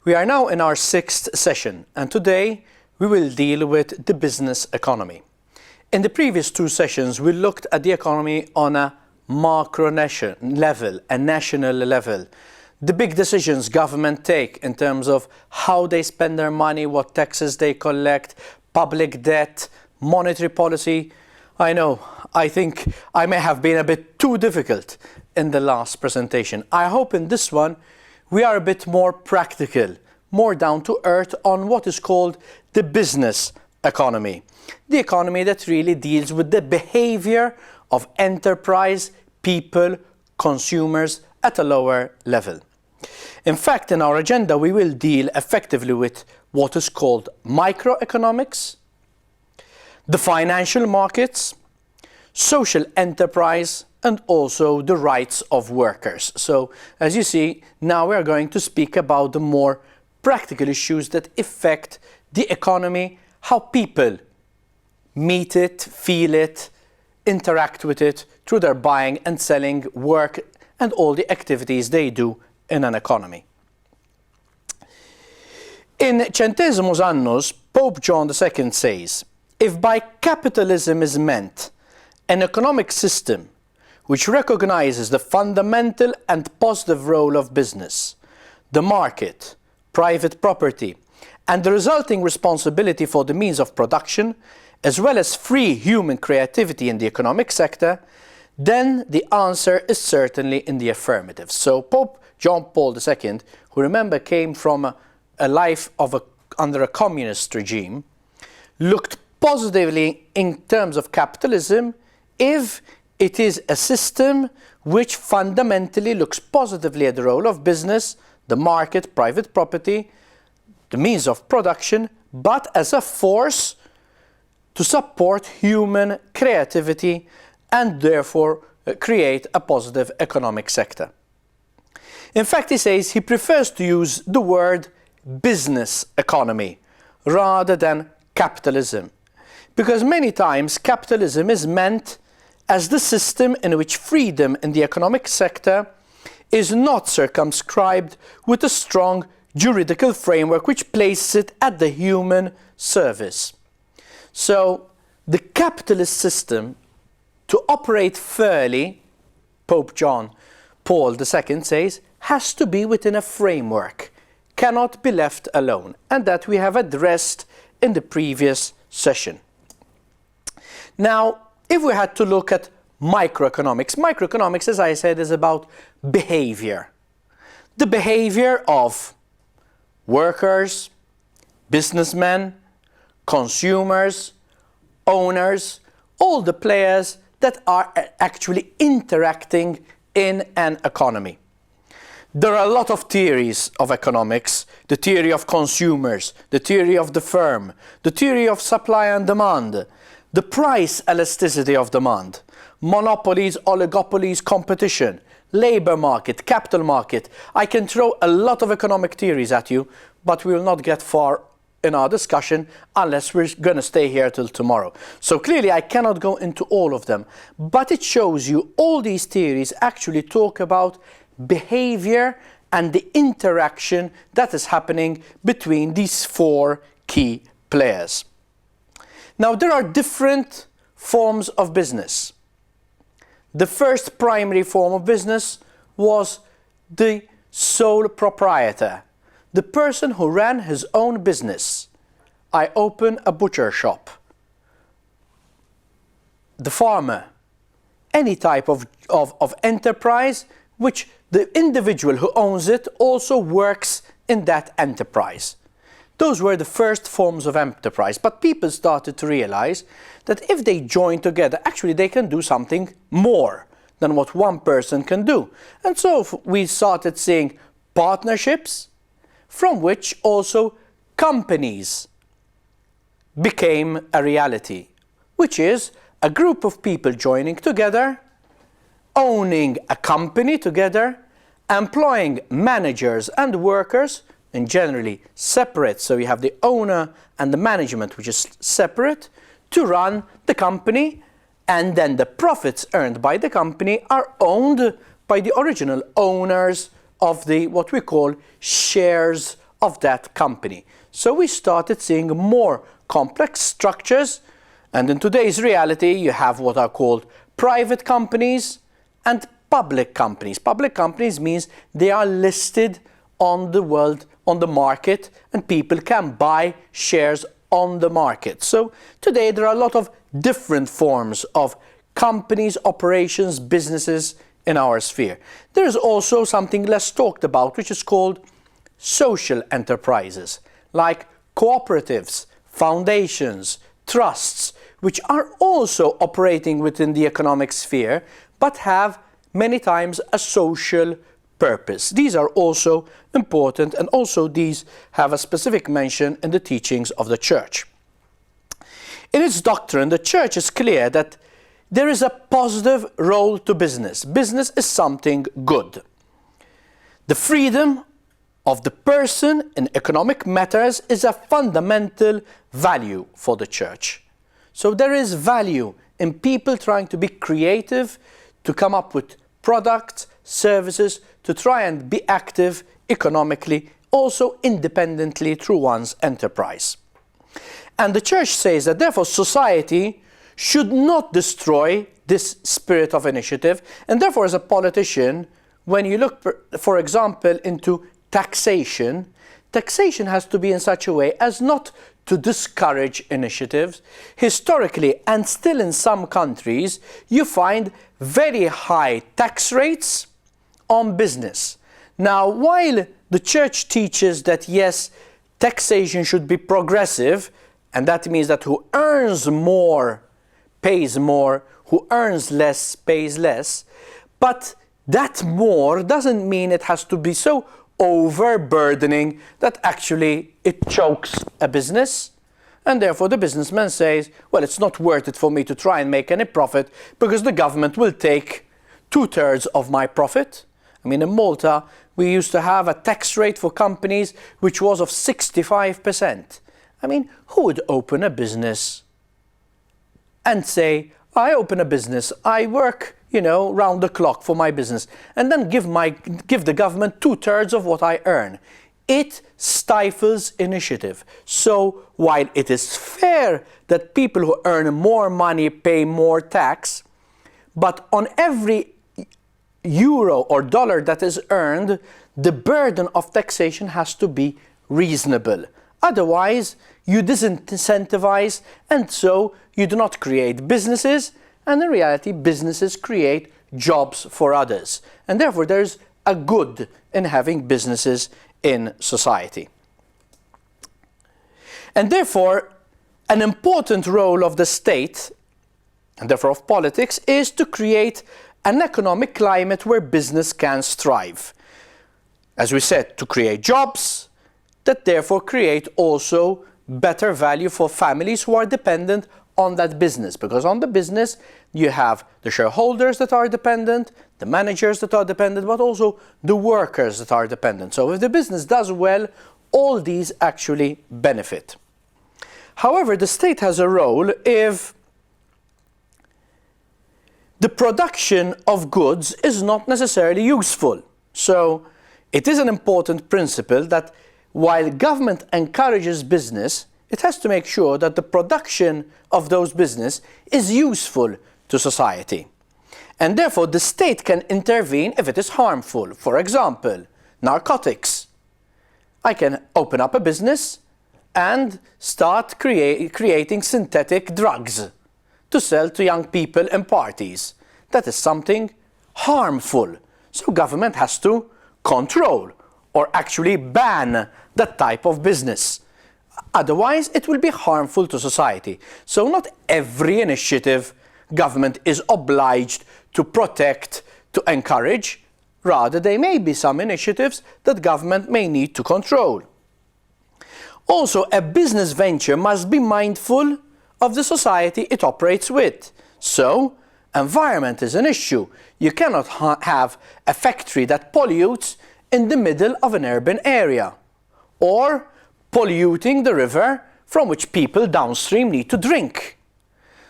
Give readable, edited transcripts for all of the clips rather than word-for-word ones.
We are now in our sixth session, and today we will deal with the business economy. In the previous two sessions, we looked at the economy on a macro level, a national level. The big decisions government take in terms of how they spend their money, what taxes they collect, public debt, monetary policy. I think I may have been a bit too difficult in the last presentation. I hope in this one we are a bit more practical, more down to earth on what is called the business economy. The economy that really deals with the behavior of enterprise, people, consumers at a lower level. In fact, in our agenda, we will deal effectively with what is called microeconomics, the financial markets, social enterprise, and also the rights of workers. So, as you see, now we are going to speak about the more practical issues that affect the economy, how people meet it, feel it, interact with it through their buying and selling, work, and all the activities they do in an economy. In Centesimus Annus, Pope John II says, "If by capitalism is meant an economic system which recognizes the fundamental and positive role of business, the market, private property, and the resulting responsibility for the means of production, as well as free human creativity in the economic sector, then the answer is certainly in the affirmative." So Pope John Paul II, who remember came from a life under a communist regime, looked positively in terms of capitalism if it is a system which fundamentally looks positively at the role of business, the market, private property, the means of production, but as a force to support human creativity and therefore create a positive economic sector. In fact, he says he prefers to use the word business economy rather than capitalism, because many times capitalism is meant as the system in which freedom in the economic sector is not circumscribed with a strong juridical framework which places it at the human service. So the capitalist system, to operate fairly, Pope John Paul II says, has to be within a framework, cannot be left alone, and that we have addressed in the previous session. Now, if we had to look at microeconomics, as I said, is about behavior. The behavior of workers, businessmen, consumers, owners, all the players that are actually interacting in an economy. There are a lot of theories of economics: the theory of consumers, the theory of the firm, the theory of supply and demand, the price elasticity of demand, monopolies, oligopolies, competition, labor market, capital market. I can throw a lot of economic theories at you, but we will not get far in our discussion unless we're going to stay here till tomorrow. So clearly I cannot go into all of them, but it shows you all these theories actually talk about behavior and the interaction that is happening between these four key players. Now, there are different forms of business. The first primary form of business was the sole proprietor, the person who ran his own business. I open a butcher shop. The farmer, any type of enterprise which the individual who owns it also works in that enterprise. Those were the first forms of enterprise, but people started to realize that if they join together, actually they can do something more than what one person can do. And so we started seeing partnerships, from which also companies became a reality, which is a group of people joining together, owning a company together, employing managers and workers, and generally separate, so you have the owner and the management, which is separate, to run the company, and then the profits earned by the company are owned by the original owners of the what we call shares of that company. So we started seeing more complex structures, and in today's reality you have what are called private companies and public companies. Public companies means they are listed on the market, and people can buy shares on the market. So today there are a lot of different forms of companies, operations, businesses in our sphere. There is also something less talked about, which is called social enterprises, like cooperatives, foundations, trusts, which are also operating within the economic sphere, but have many times a social purpose. These are also important, and also these have a specific mention in the teachings of the Church. In its doctrine, the Church is clear that there is a positive role to business. Business is something good. The freedom of the person in economic matters is a fundamental value for the Church. So there is value in people trying to be creative, to come up with products, services, to try and be active economically, also independently through one's enterprise. And the Church says that therefore society should not destroy this spirit of initiative, and therefore as a politician, when you look, for example, into taxation, taxation has to be in such a way as not to discourage initiatives. Historically, and still in some countries, you find very high tax rates on business. Now, while the Church teaches that yes, taxation should be progressive, and that means that who earns more pays more, who earns less pays less, but that more doesn't mean it has to be so overburdening that actually it chokes a business. And therefore the businessman says, well, it's not worth it for me to try and make any profit because the government will take 2/3 of my profit. I mean, in Malta, we used to have a tax rate for companies which was of 65%. I mean, who would open a business and say, I open a business, I work, round the clock for my business, and then give the government 2/3 of what I earn? It stifles initiative. So while it is fair that people who earn more money pay more tax, but on every euro or dollar that is earned, the burden of taxation has to be reasonable. Otherwise, you disincentivize, and so you do not create businesses, and in reality, businesses create jobs for others. And therefore, there's a good in having businesses in society. And therefore, an important role of the state, and therefore of politics, is to create an economic climate where business can thrive. As we said, to create jobs that therefore create also better value for families who are dependent on that business. Because on the business, you have the shareholders that are dependent, the managers that are dependent, but also the workers that are dependent. So if the business does well, all these actually benefit. However, the state has a role if the production of goods is not necessarily useful. So it is an important principle that while government encourages business, it has to make sure that the production of those business is useful to society. And therefore the state can intervene if it is harmful. For example, narcotics. I can open up a business and start creating synthetic drugs to sell to young people in parties. That is something harmful. So government has to control or actually ban that type of business. Otherwise, it will be harmful to society. So not every initiative government is obliged to protect, to encourage. Rather, there may be some initiatives that government may need to control. Also, a business venture must be mindful of the society it operates with. So, environment is an issue. You cannot have a factory that pollutes in the middle of an urban area, or polluting the river from which people downstream need to drink.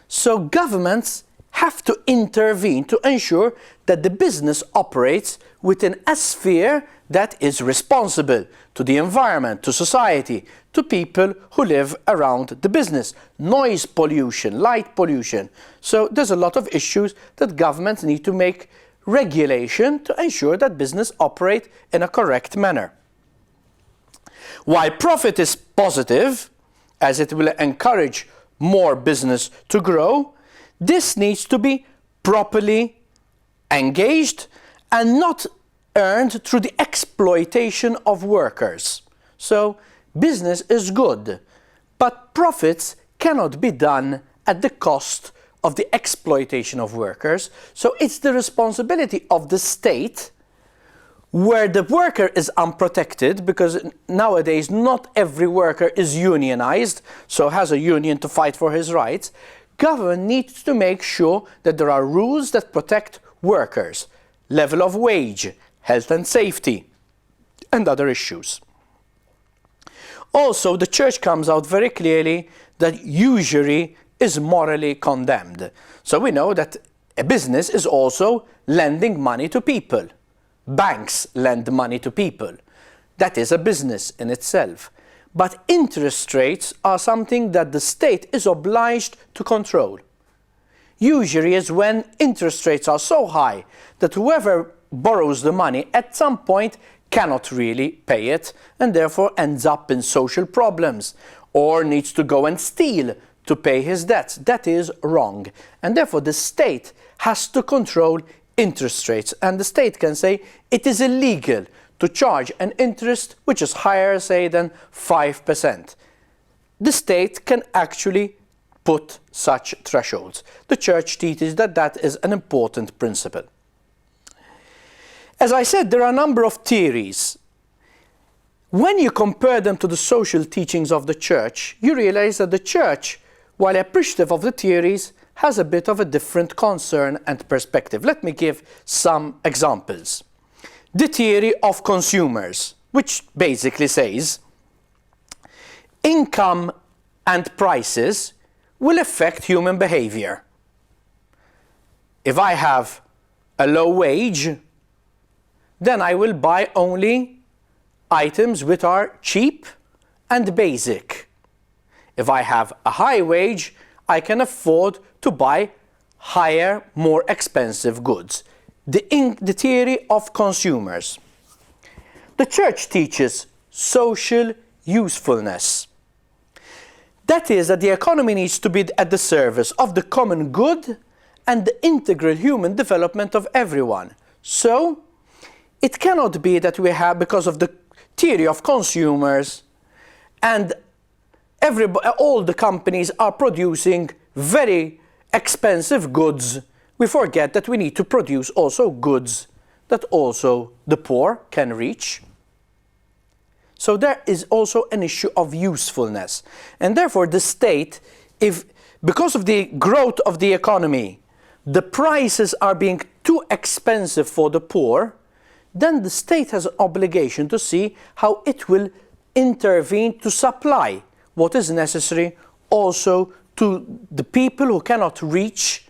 So governments have to intervene to ensure that the business operates within a sphere that is responsible to the environment, to society, to people who live around the business. Noise pollution, light pollution. So there's a lot of issues that governments need to make regulation to ensure that business operate in a correct manner. While profit is positive, as it will encourage more business to grow, this needs to be properly engaged and not earned through the exploitation of workers. So business is good, but profits cannot be done at the cost of the exploitation of workers. So it's the responsibility of the state, where the worker is unprotected, because nowadays not every worker is unionized, so has a union to fight for his rights. Government needs to make sure that there are rules that protect workers, level of wage, health and safety, and other issues. Also, the church comes out very clearly that usury is morally condemned. So we know that a business is also lending money to people. Banks lend money to people. That is a business in itself. But interest rates are something that the state is obliged to control. Usury is when interest rates are so high that whoever borrows the money at some point cannot really pay it and therefore ends up in social problems or needs to go and steal to pay his debts. That is wrong. And therefore the state has to control interest rates, and the state can say it is illegal to charge an interest which is higher, say, than 5%. The state can actually put such thresholds. The church teaches that that is an important principle. As I said, there are a number of theories. When you compare them to the social teachings of the church, you realize that the church, while appreciative of the theories, has a bit of a different concern and perspective. Let me give some examples. The theory of consumers, which basically says income and prices will affect human behavior. If I have a low wage, then I will buy only items which are cheap and basic. If I have a high wage, I can afford to buy higher, more expensive goods. The theory of consumers. The church teaches social usefulness. That is, that the economy needs to be at the service of the common good and the integral human development of everyone. So, it cannot be that we have, because of the theory of consumers, and all the companies are producing very expensive goods, we forget that we need to produce also goods that also the poor can reach. So there is also an issue of usefulness. And therefore the state, if because of the growth of the economy, the prices are being too expensive for the poor, then the state has an obligation to see how it will intervene to supply what is necessary also to the people who cannot reach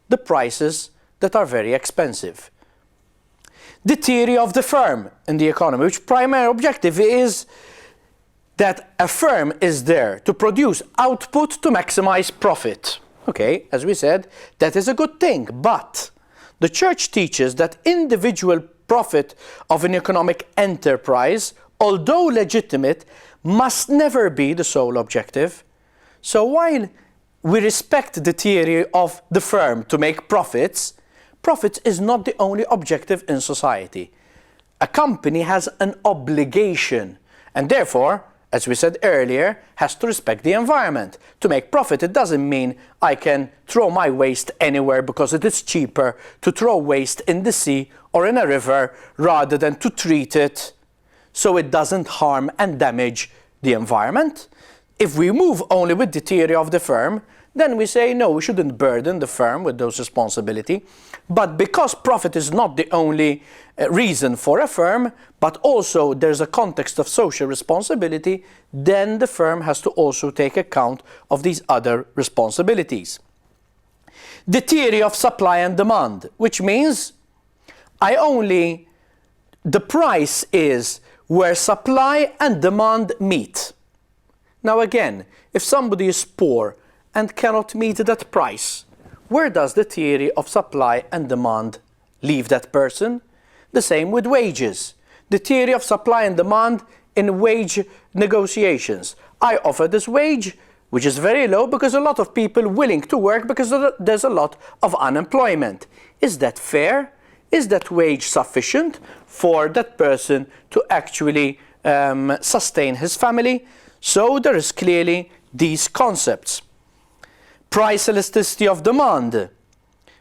the prices that are very expensive. The theory of the firm in the economy, which primary objective is that a firm is there to produce output to maximize profit. Okay, as we said, that is a good thing, but the church teaches that individual profit of an economic enterprise, although legitimate, must never be the sole objective. So while we respect the theory of the firm to make profits, profits is not the only objective in society. A company has an obligation and therefore, as we said earlier, has to respect the environment. To make profit, it doesn't mean I can throw my waste anywhere because it is cheaper to throw waste in the sea or in a river rather than to treat it so it doesn't harm and damage the environment. If we move only with the theory of the firm, then we say, no, we shouldn't burden the firm with those responsibilities. But because profit is not the only reason for a firm, but also there's a context of social responsibility, then the firm has to also take account of these other responsibilities. The theory of supply and demand, which means I only the price is where supply and demand meet. Now again, if somebody is poor and cannot meet that price, where does the theory of supply and demand leave that person? The same with wages. The theory of supply and demand in wage negotiations. I offer this wage, which is very low because a lot of people willing to work because there's a lot of unemployment. Is that fair? Is that wage sufficient for that person to actually sustain his family? So there is clearly these concepts. Price elasticity of demand,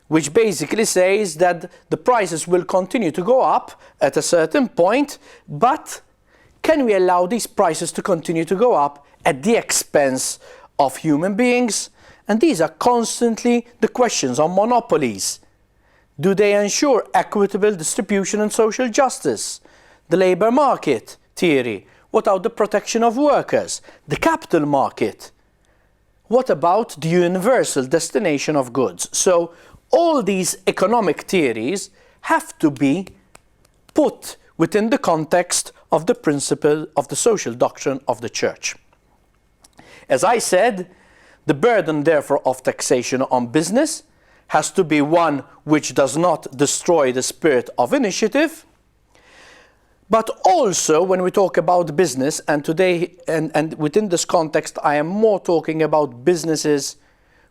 which basically says that the prices will continue to go up at a certain point, but can we allow these prices to continue to go up at the expense of human beings? And these are constantly the questions on monopolies. Do they ensure equitable distribution and social justice? The labour market theory. What about the protection of workers? The capital market. What about the universal destination of goods? So all these economic theories have to be put within the context of the principle of the social doctrine of the Church. As I said, the burden therefore of taxation on business has to be one which does not destroy the spirit of initiative. But also when we talk about business, and today and within this context I am more talking about businesses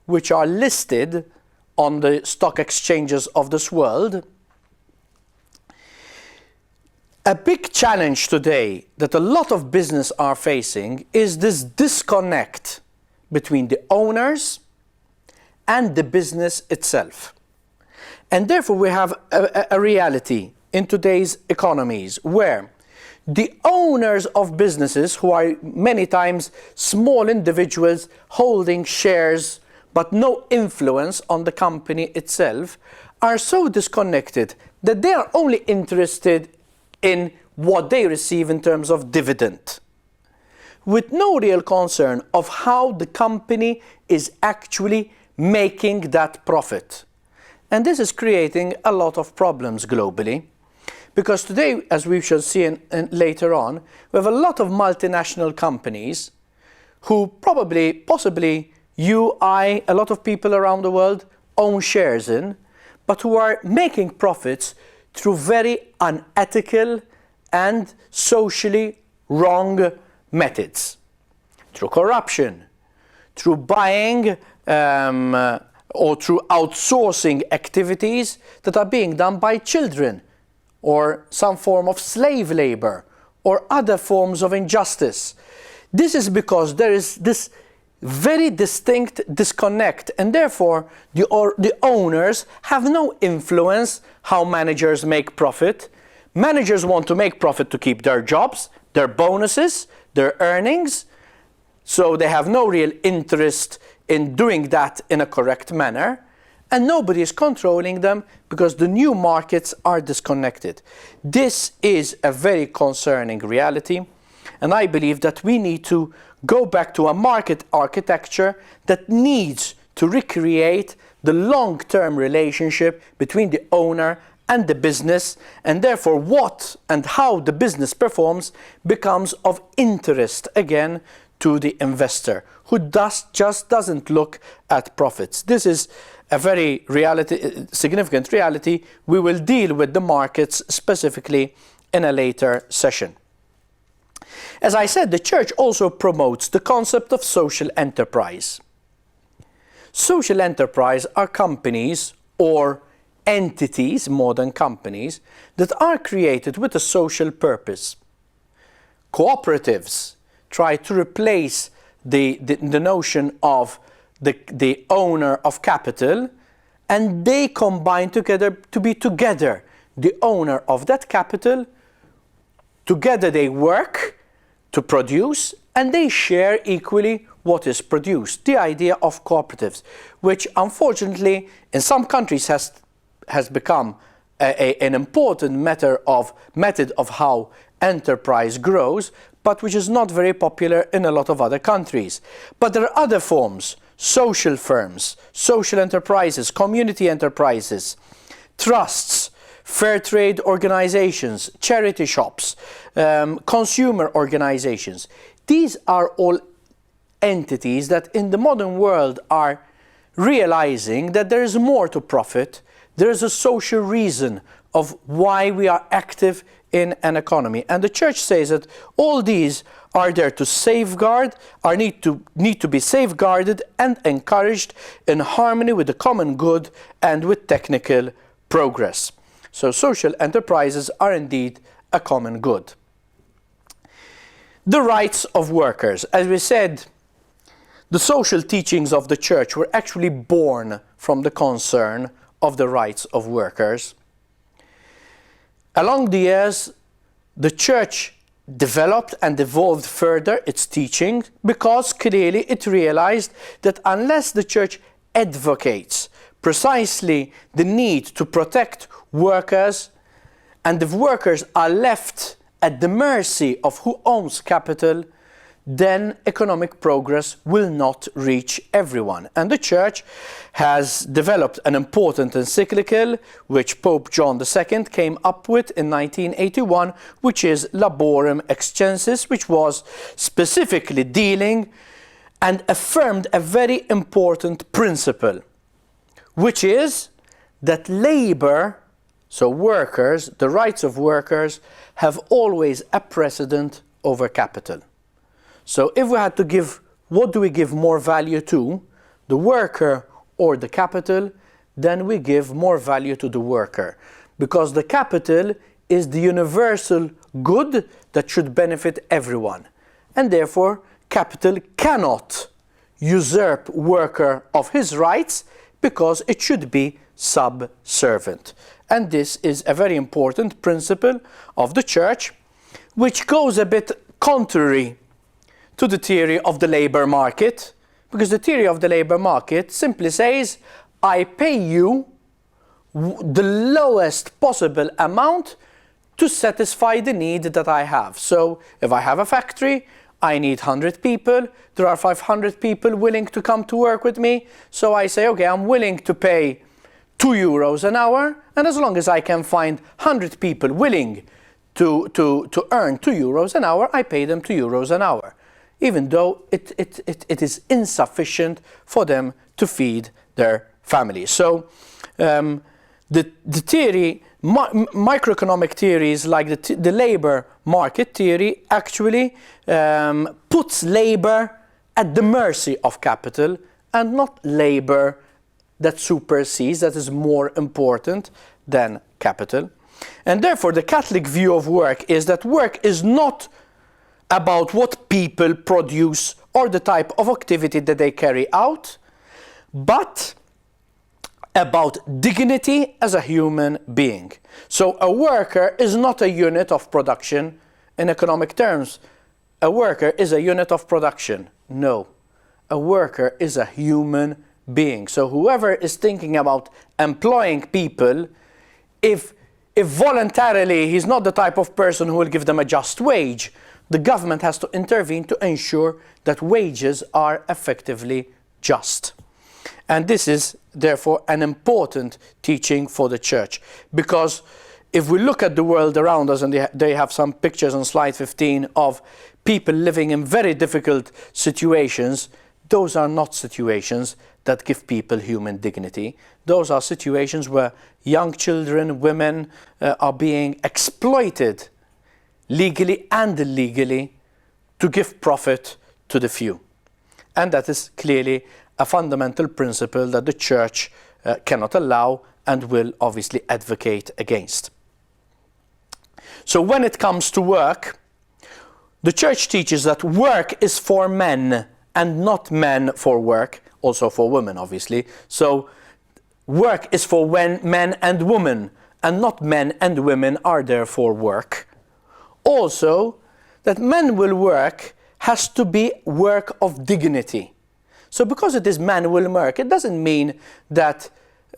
which are listed on the stock exchanges of this world. A big challenge today that a lot of business are facing is this disconnect between the owners and the business itself. And therefore we have a reality in today's economies where the owners of businesses, who are many times small individuals holding shares but no influence on the company itself, are so disconnected that they are only interested in what they receive in terms of dividend, with no real concern of how the company is actually making that profit. And this is creating a lot of problems globally, because today, as we shall see later on, we have a lot of multinational companies who possibly you, I, a lot of people around the world own shares in, but who are making profits through very unethical and socially wrong methods. Through corruption, through buying or through outsourcing activities that are being done by children, or some form of slave labor, or other forms of injustice. This is because there is this very distinct disconnect, and therefore the owners have no influence how managers make profit. Managers want to make profit to keep their jobs, their bonuses, their earnings, so they have no real interest in doing that in a correct manner, and nobody is controlling them because the new markets are disconnected. This is a very concerning reality, and I believe that we need to go back to a market architecture that needs to recreate the long-term relationship between the owner and the business, and therefore what and how the business performs becomes of interest again to the investor, who just doesn't look at profits. This is a very significant reality. We will deal with the markets specifically in a later session. As I said, the Church also promotes the concept of social enterprise. Social enterprise are companies or entities, more than companies, that are created with a social purpose. Cooperatives try to replace the notion of the owner of capital, and they combine together to be together the owner of that capital. Together they work to produce, and they share equally what is produced. The idea of cooperatives, which unfortunately in some countries has become an important method of how enterprise grows, but which is not very popular in a lot of other countries. But there are other forms: social firms, social enterprises, community enterprises, trusts, fair trade organizations, charity shops, consumer organizations. These are all entities that in the modern world are realizing that there is more to profit. There is a social reason of why we are active in an economy. And the church says that all these are there to safeguard, need to be safeguarded and encouraged in harmony with the common good and with technical progress. So social enterprises are indeed a common good. The rights of workers. As we said, the social teachings of the church were actually born from the concern of the rights of workers. Along the years, the church developed and evolved further its teaching because clearly it realized that unless the church advocates precisely the need to protect workers, and if workers are left at the mercy of who owns capital, then economic progress will not reach everyone. And the Church has developed an important encyclical which Pope John II came up with in 1981, which is Laborem Excelsis, which was specifically dealing and affirmed a very important principle, which is that labor, so workers, the rights of workers, have always a precedent over capital. So if we had to give, what do we give more value to, the worker or the capital, then we give more value to the worker, because the capital is the universal good that should benefit everyone, and therefore capital cannot usurp worker of his rights because it should be subservient. And this is a very important principle of the Church, which goes a bit contrary to the theory of the labor market, because the theory of the labor market simply says, I pay you the lowest possible amount to satisfy the need that I have. So if I have a factory, I need 100 people, there are 500 people willing to come to work with me, so I say, okay, I'm willing to pay €2 an hour, and as long as I can find 100 people willing to earn €2 an hour, I pay them €2 an hour, even though it is insufficient for them to feed their families. So the theory, microeconomic theories like the labor market theory actually puts labor at the mercy of capital, and not labor that supersedes, that is more important than capital. And therefore the Catholic view of work is that work is not about what people produce or the type of activity that they carry out, but about dignity as a human being. So a worker is not a unit of production in economic terms. A worker is a unit of production. No, a worker is a human being. So whoever is thinking about employing people, if voluntarily he's not the type of person who will give them a just wage, the government has to intervene to ensure that wages are effectively just. And this is therefore an important teaching for the Church, because if we look at the world around us, and they have some pictures on slide 15 of people living in very difficult situations, those are not situations that give people human dignity. Those are situations where young children, women are being exploited legally and illegally to give profit to the few. And that is clearly a fundamental principle that the Church cannot allow and will obviously advocate against. So when it comes to work, the Church teaches that work is for men and not men for work, also for women obviously. So work is for men and women, and not men and women are there for work. Also, that men will work has to be work of dignity. So because it is manual work, it doesn't mean that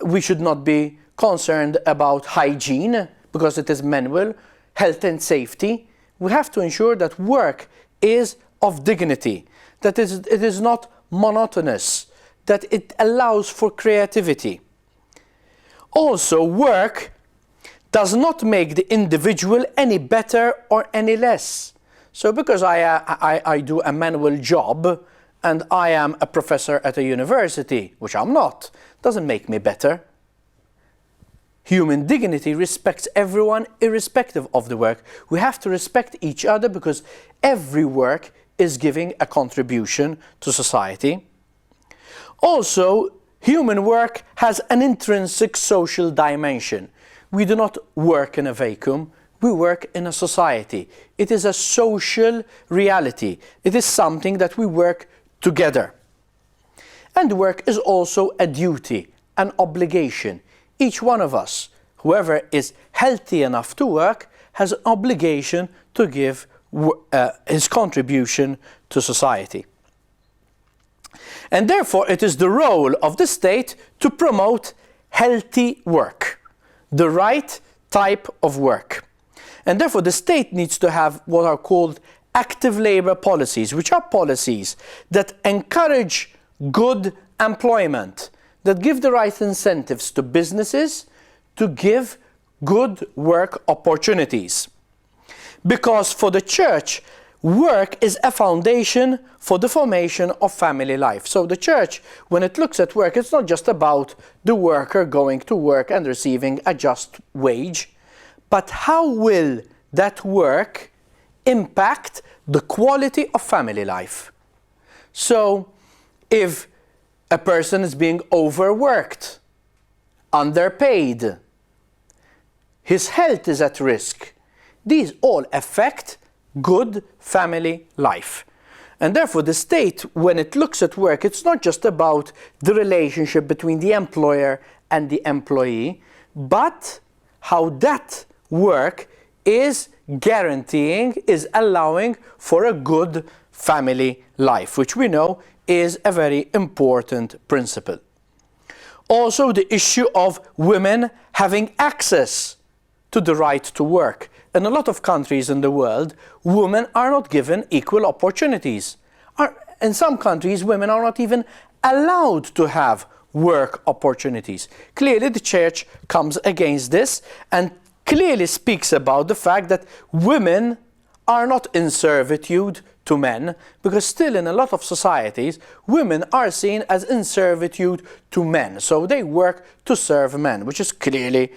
we should not be concerned about hygiene, because it is manual, health and safety. We have to ensure that work is of dignity, that it is not monotonous, that it allows for creativity. Also, work does not make the individual any better or any less. So because I do a manual job and I am a professor at a university, which I'm not, doesn't make me better. Human dignity respects everyone irrespective of the work. We have to respect each other because every work is giving a contribution to society. Also, human work has an intrinsic social dimension. We do not work in a vacuum, we work in a society. It is a social reality. It is something that we work together. And work is also a duty, an obligation. Each one of us, whoever is healthy enough to work, has an obligation to give his contribution to society. And therefore it is the role of the state to promote healthy work, the right type of work. And therefore the state needs to have what are called active labour policies, which are policies that encourage good employment, that give the right incentives to businesses to give good work opportunities. Because for the church, work is a foundation for the formation of family life. So the church, when it looks at work, it's not just about the worker going to work and receiving a just wage, but how will that work impact the quality of family life? So if a person is being overworked, underpaid, his health is at risk, these all affect good family life. And therefore the state, when it looks at work, it's not just about the relationship between the employer and the employee, but how that work is guaranteeing, is allowing for a good family life, which we know is a very important principle. Also, the issue of women having access to the right to work. In a lot of countries in the world, women are not given equal opportunities. In some countries, women are not even allowed to have work opportunities. Clearly, the church comes against this and clearly speaks about the fact that women are not in servitude to men, because still in a lot of societies, women are seen as in servitude to men. So they work to serve men, which is clearly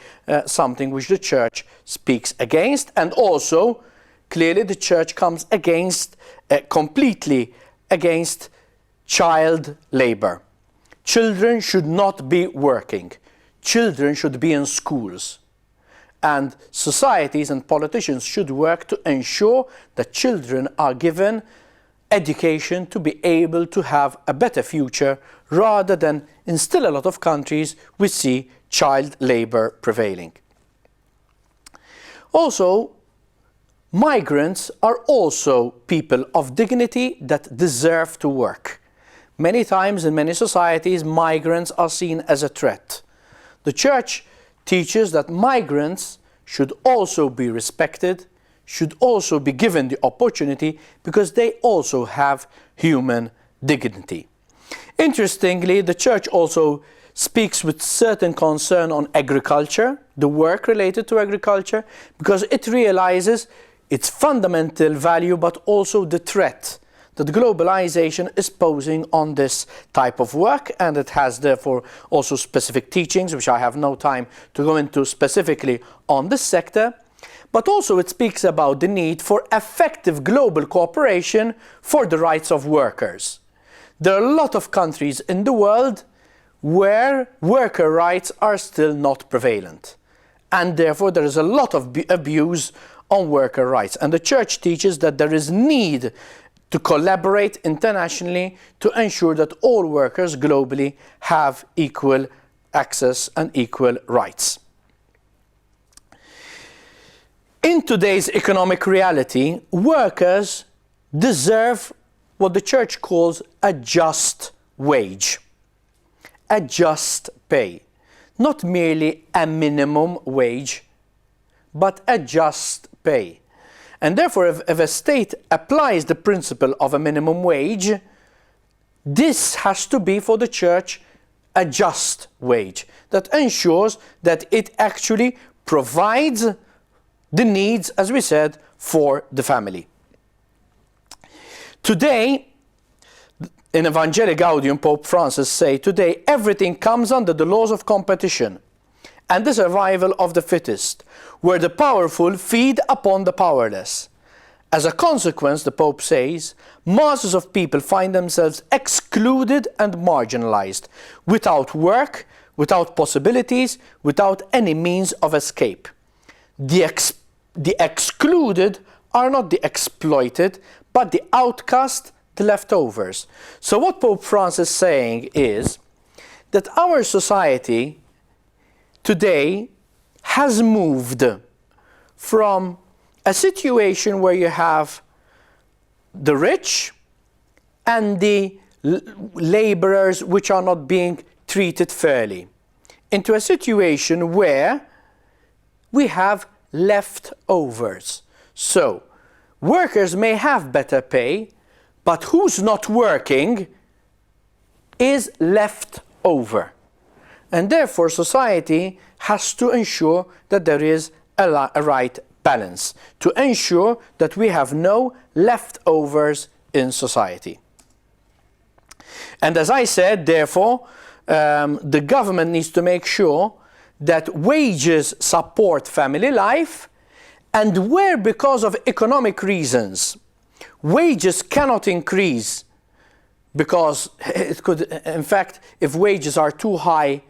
something which the church speaks against. And also, clearly the church comes against, completely against child labor. Children should not be working. Children should be in schools. And societies and politicians should work to ensure that children are given education to be able to have a better future, rather than in still a lot of countries we see child labor prevailing. Also, migrants are also people of dignity that deserve to work. Many times in many societies, migrants are seen as a threat. The church teaches that migrants should also be respected, should also be given the opportunity, because they also have human dignity. Interestingly, the church also speaks with certain concern on agriculture, the work related to agriculture, because it realizes its fundamental value, but also the threat that globalization is posing on this type of work, and it has therefore also specific teachings, which I have no time to go into specifically on this sector. But also it speaks about the need for effective global cooperation for the rights of workers. There are a lot of countries in the world where worker rights are still not prevalent, and therefore there is a lot of abuse on worker rights. And the church teaches that there is need to collaborate internationally to ensure that all workers globally have equal access and equal rights. In today's economic reality, workers deserve what the church calls a just wage, a just pay. Not merely a minimum wage, but a just pay. And therefore, if a state applies the principle of a minimum wage, this has to be for the church a just wage that ensures that it actually provides the needs, as we said, for the family. Today, in Evangelii Gaudium, Pope Francis says, today everything comes under the laws of competition and the survival of the fittest, where the powerful feed upon the powerless. As a consequence, the Pope says, masses of people find themselves excluded and marginalized, without work, without possibilities, without any means of escape. The excluded are not the exploited, but the outcast, the leftovers. So what Pope Francis is saying is that our society today has moved from a situation where you have the rich and the laborers which are not being treated fairly, into a situation where we have leftovers. So workers may have better pay, but who's not working is left over. And therefore society has to ensure that there is a right balance, to ensure that we have no leftovers in society. And as I said, therefore, the government needs to make sure that wages support family life, and where because of economic reasons wages cannot increase, because it could, in fact, if wages are too high,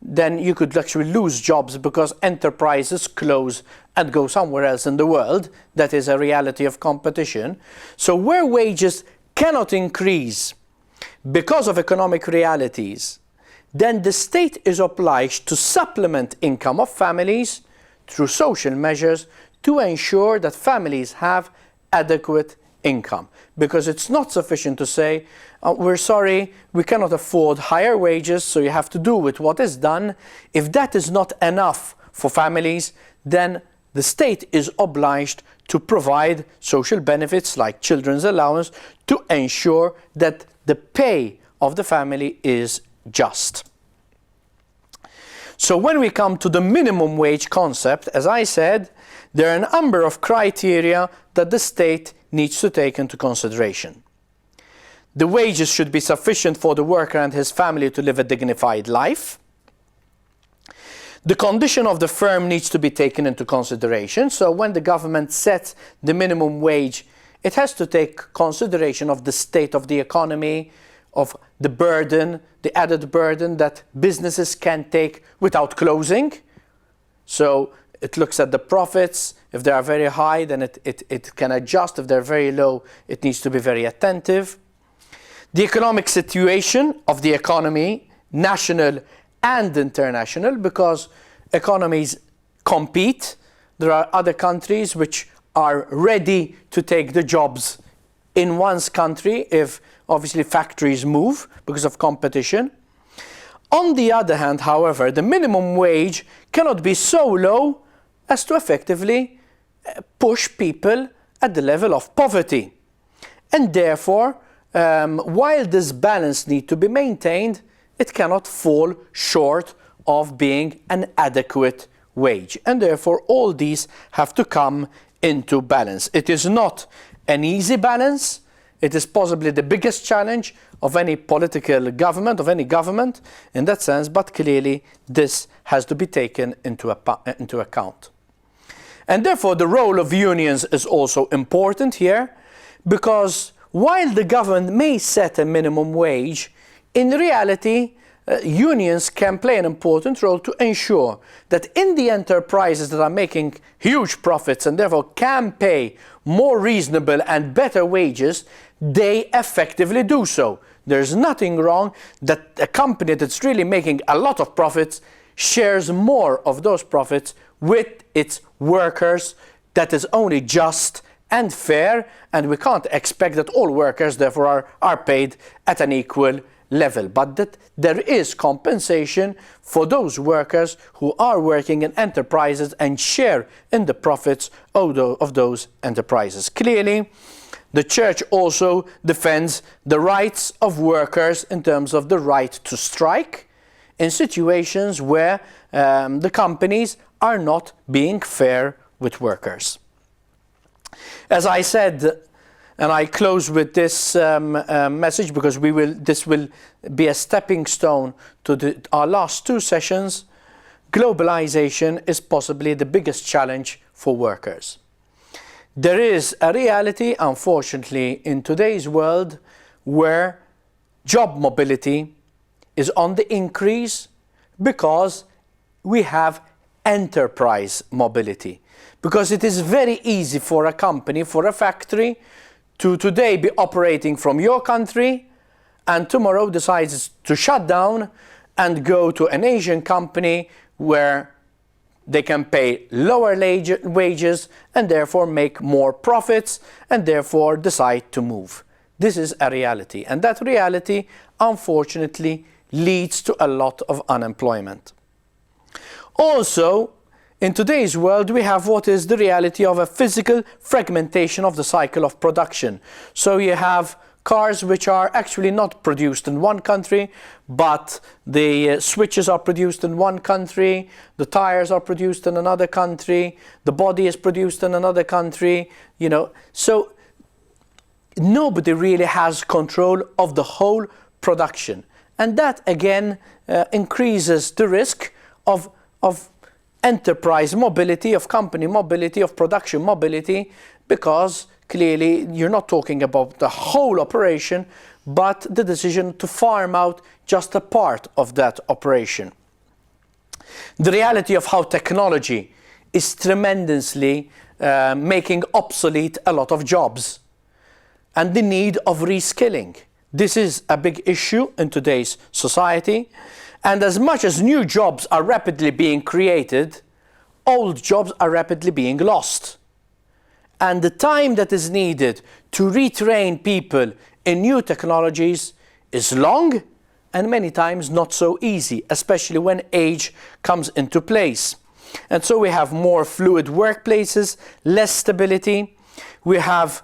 then you could actually lose jobs because enterprises close and go somewhere else in the world. That is a reality of competition. So where wages cannot increase because of economic realities, then the state is obliged to supplement income of families through social measures to ensure that families have adequate income. Because it's not sufficient to say, we're sorry, we cannot afford higher wages, so you have to do with what is done. If that is not enough for families, then the state is obliged to provide social benefits like children's allowance to ensure that the pay of the family is just. So when we come to the minimum wage concept, as I said, there are a number of criteria that the state needs to take into consideration. The wages should be sufficient for the worker and his family to live a dignified life. The condition of the firm needs to be taken into consideration. So when the government sets the minimum wage, it has to take consideration of the state of the economy, of the burden, the added burden that businesses can take without closing. So it looks at the profits. If they are very high, then it can adjust. If they're very low, it needs to be very attentive. The economic situation of the economy, national and international, because economies compete. There are other countries which are ready to take the jobs in one's country if obviously factories move because of competition. On the other hand, however, the minimum wage cannot be so low as to effectively push people at the level of poverty. And therefore, while this balance needs to be maintained, it cannot fall short of being an adequate wage. And therefore, all these have to come into balance. It is not an easy balance. It is possibly the biggest challenge of any political government, of any government in that sense, but clearly this has to be taken into account. And therefore, the role of unions is also important here, because while the government may set a minimum wage, in reality, unions can play an important role to ensure that in the enterprises that are making huge profits and therefore can pay more reasonable and better wages, they effectively do so. There's nothing wrong that a company that's really making a lot of profits shares more of those profits with its workers. That is only just and fair, and we can't expect that all workers therefore are paid at an equal level, but that there is compensation for those workers who are working in enterprises and share in the profits of those enterprises. Clearly, the Church also defends the rights of workers in terms of the right to strike in situations where the companies are not being fair with workers. As I said, and I close with this message because this will be a stepping stone to our last two sessions. Globalization is possibly the biggest challenge for workers. There is a reality, unfortunately, in today's world where job mobility is on the increase because we have enterprise mobility. Because it is very easy for a company, for a factory, to today be operating from your country and tomorrow decides to shut down and go to an Asian company where they can pay lower wages and therefore make more profits and therefore decide to move. This is a reality, and that reality unfortunately leads to a lot of unemployment. Also, in today's world, we have what is the reality of a physical fragmentation of the cycle of production. So you have cars which are actually not produced in one country, but the switches are produced in one country, the tires are produced in another country, the body is produced in another country, So nobody really has control of the whole production. And that again increases the risk of enterprise mobility, of company mobility, of production mobility, because clearly you're not talking about the whole operation, but the decision to farm out just a part of that operation. The reality of how technology is tremendously making obsolete a lot of jobs, and the need of reskilling. This is a big issue in today's society. And as much as new jobs are rapidly being created, old jobs are rapidly being lost. And the time that is needed to retrain people in new technologies is long and many times not so easy, especially when age comes into place. And so we have more fluid workplaces, less stability. We have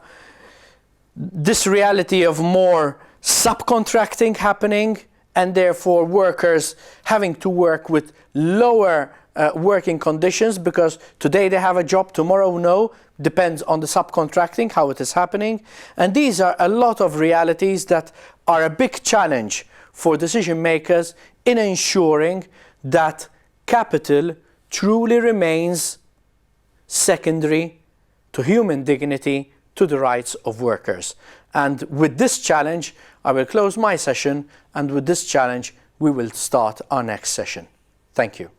this reality of more subcontracting happening, and therefore workers having to work with lower working conditions, because today they have a job, tomorrow no, depends on the subcontracting, how it is happening. And these are a lot of realities that are a big challenge for decision makers in ensuring that capital truly remains secondary to human dignity, to the rights of workers. And with this challenge, I will close my session, and with this challenge, we will start our next session. Thank you.